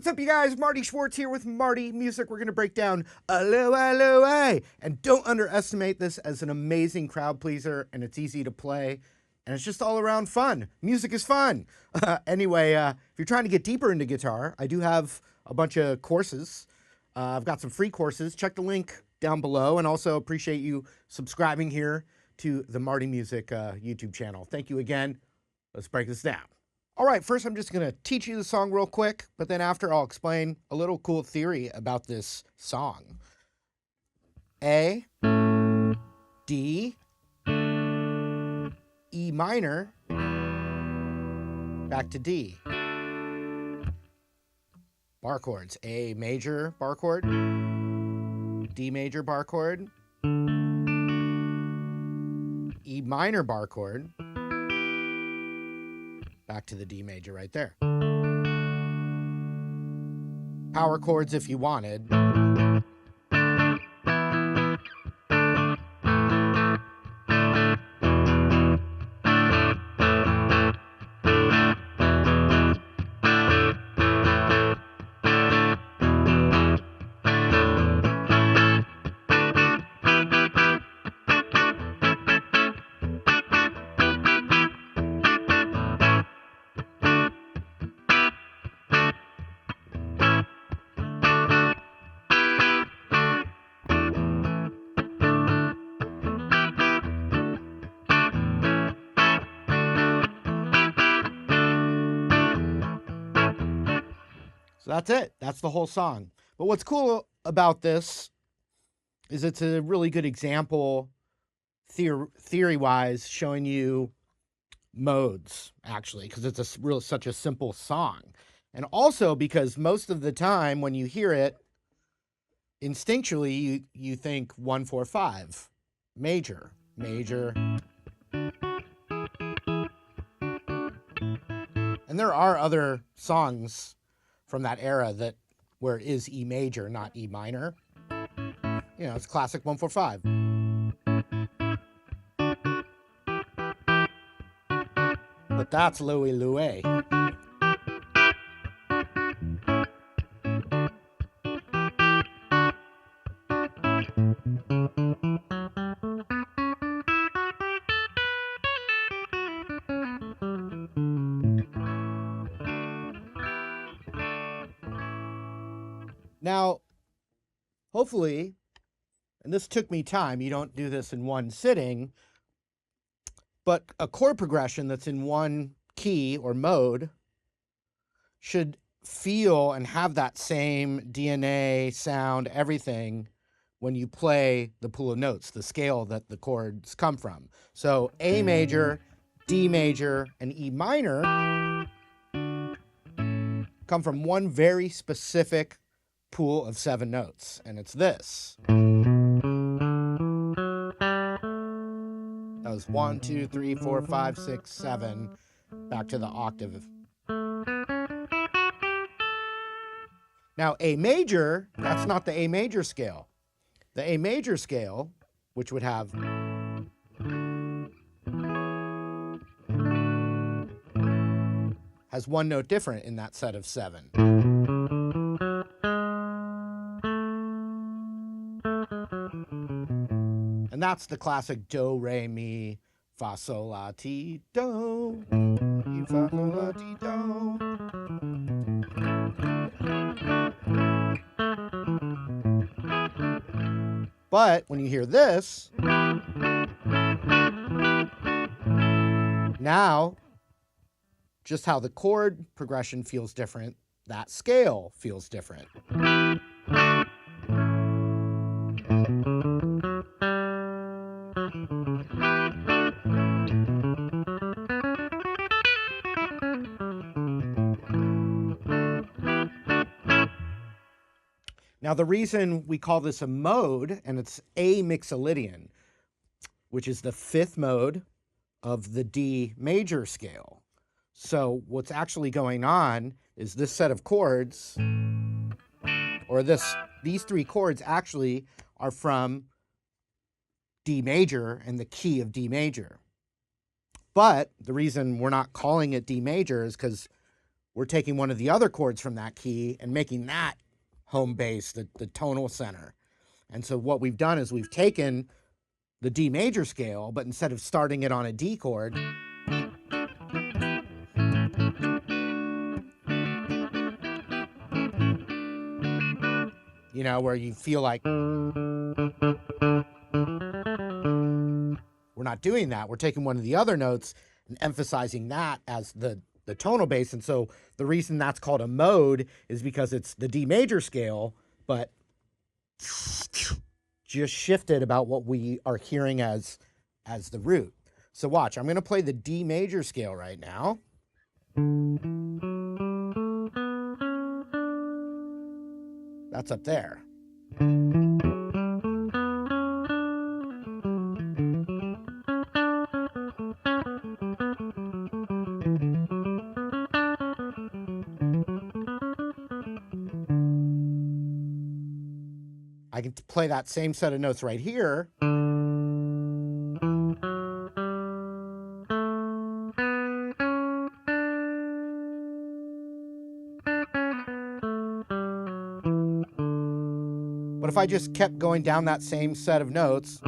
What's up, you guys? Marty Schwartz here with Marty Music. We're going to break down Louie Louie. And don't underestimate this as an amazing crowd pleaser, and it's easy to play, and it's just all around fun. Music is fun. Anyway, if you're trying to get deeper into guitar, I do have a bunch of courses. I've got some free courses. Check the link down below, and also appreciate you subscribing here to the Marty Music YouTube channel. Thank you again. Let's break this down. All right, first I'm just going to teach you the song real quick, but then after I'll explain a little cool theory about this song. A, D, E minor, back to D. Bar chords, A major bar chord, D major bar chord, E minor bar chord, back to the D major right there. Power chords if you wanted. So that's it. That's the whole song. But what's cool about this is it's a really good example, theory-wise, showing you modes, actually, because it's such a simple song. And also because most of the time when you hear it, instinctually, you think 1, 4, 5, major, major. And there are other songs from that era where it is E major, not E minor. You know, it's classic 1, 4, 5. But that's Louie Louie. Now, hopefully, and this took me time, you don't do this in one sitting, but a chord progression that's in one key or mode should feel and have that same DNA, sound, everything when you play the pool of notes, the scale that the chords come from. So A major, D major, and E minor come from one very specific pool of 7 notes, and it's this. That was 1, 2, 3, 4, 5, 6, 7, back to the octave. Now, A major, that's not the A major scale. The A major scale, which would have has one note different in that set of 7. And that's the classic do, re, mi, fa, sol, la, ti, do. Mi, fa, sol, la, ti, do. But when you hear this, now, just how the chord progression feels different, that scale feels different. Now, the reason we call this a mode, and it's a Mixolydian, which is the 5th mode of the D major scale. So what's actually going on is this set of chords, or these 3 chords actually are from D major and the key of D major. But the reason we're not calling it D major is because we're taking one of the other chords from that key and making that home base, the tonal center. And so what we've done is we've taken the D major scale, but instead of starting it on a D chord, you know, where you feel like we're not doing that. We're taking one of the other notes and emphasizing that as the tonal base. And so the reason that's called a mode is because it's the D major scale, but just shifted about what we are hearing as the root. So watch, I'm going to play the D major scale right now. That's up there. I can play that same set of notes right here. But if I just kept going down that same set of notes,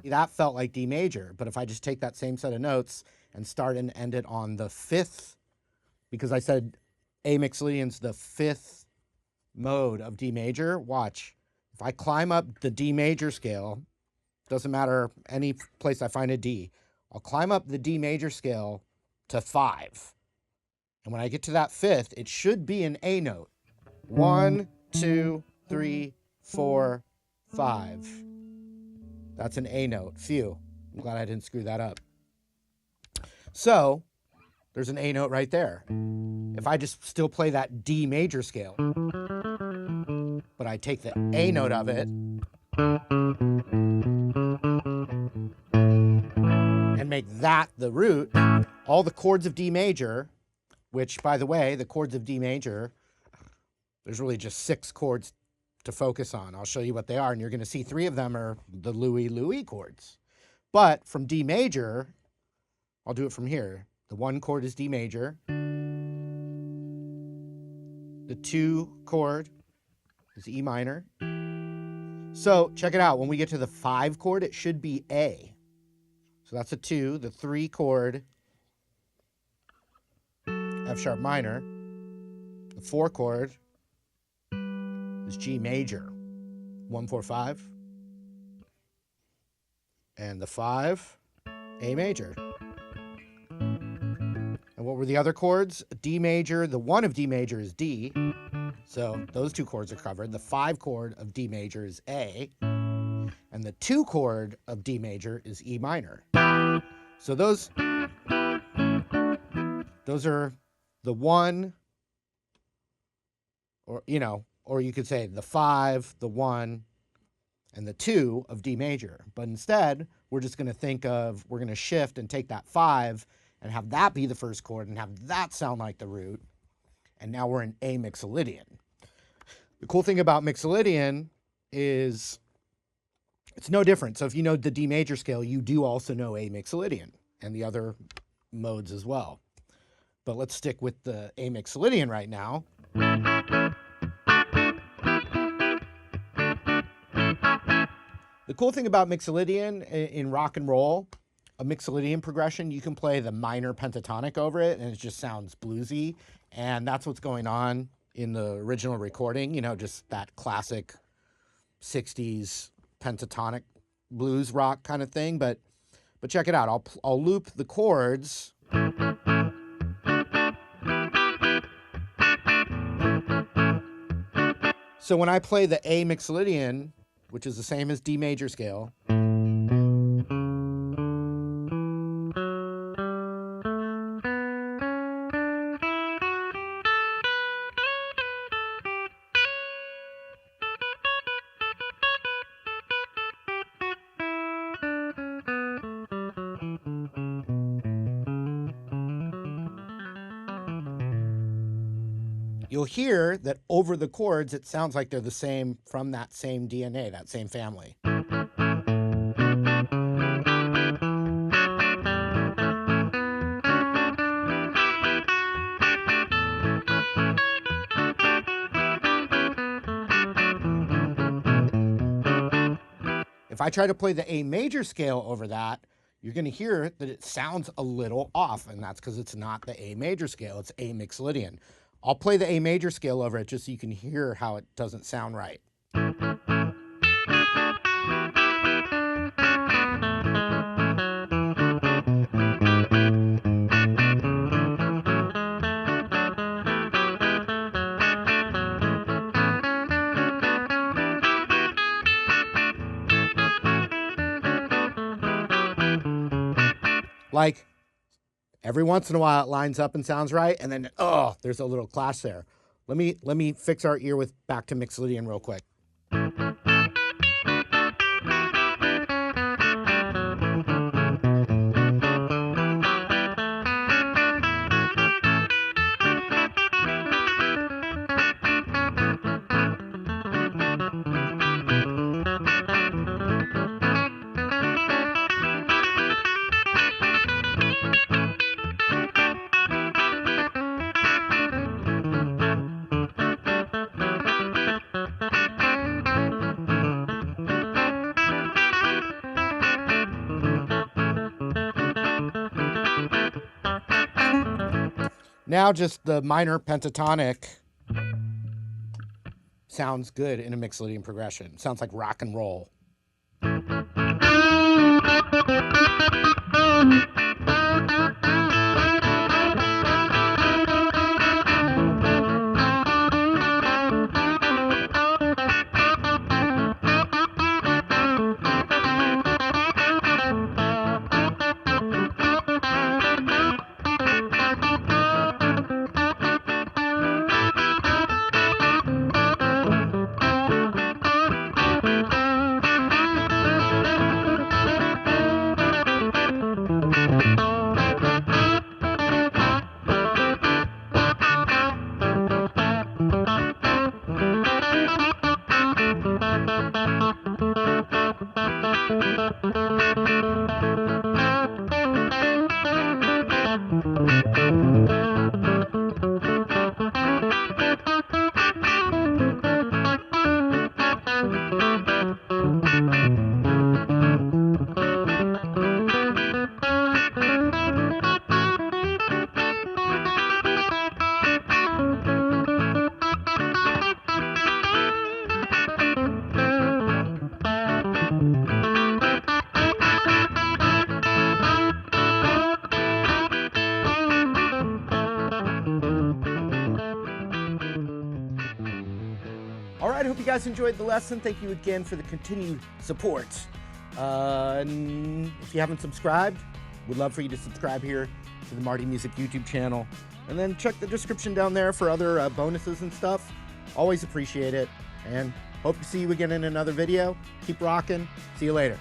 that felt like D major. But if I just take that same set of notes and start and end it on the fifth, because I said A Mixolydian's the fifth mode of D major, watch. If I climb up the D major scale, doesn't matter any place I find a D, I'll climb up the D major scale to 5. And when I get to that fifth, it should be an A note. 1, 2, 3, 4, 5. That's an A note. Phew. I'm glad I didn't screw that up. So there's an A note right there. If I just still play that D major scale, but I take the A note of it and make that the root, all the chords of D major, which, by the way, the chords of D major, there's really just 6 chords to focus on. I'll show you what they are, and you're going to see 3 of them are the Louie Louie chords. But from D major, I'll do it from here. The 1 chord is D major. The 2 chord is E minor. So check it out. When we get to the 5 chord, it should be A. So that's a 2. The 3 chord, F sharp minor. The 4 chord is G major. 1, 4, 5. And the 5, A major. And what were the other chords? D major, the 1 of D major is D. So those 2 chords are covered. The 5 chord of D major is A. And the 2 chord of D major is E minor. So those are the 1, or, you know, or you could say the 5, the 1, and the 2 of D major. But instead, we're just going to think of, we're going to shift and take that 5 and have that be the first chord and have that sound like the root. And now we're in A Mixolydian. The cool thing about Mixolydian is it's no different. So if you know the D major scale, you do also know A Mixolydian and the other modes as well. But let's stick with the A Mixolydian right now. The cool thing about Mixolydian in rock and roll, a Mixolydian progression, you can play the minor pentatonic over it and it just sounds bluesy. And that's what's going on in the original recording, you know, just that classic 60s pentatonic blues rock kind of thing. But check it out. I'll loop the chords. So when I play the A Mixolydian, which is the same as D major scale, you'll hear that over the chords, it sounds like they're the same from that same DNA, that same family. If I try to play the A major scale over that, you're going to hear that it sounds a little off, and that's because it's not the A major scale, it's A Mixolydian. I'll play the A major scale over it just so you can hear how it doesn't sound right. Like, every once in a while it lines up and sounds right, and then, oh, there's a little clash there. Let me fix our ear with back to Mixolydian real quick. Now just the minor pentatonic sounds good in a Mixolydian progression. It sounds like rock and roll. All right, I hope you guys enjoyed the lesson. Thank you again for the continued support. And if you haven't subscribed, we'd love for you to subscribe here to the Marty Music YouTube channel. And then check the description down there for other bonuses and stuff. Always appreciate it. And hope to see you again in another video. Keep rocking. See you later.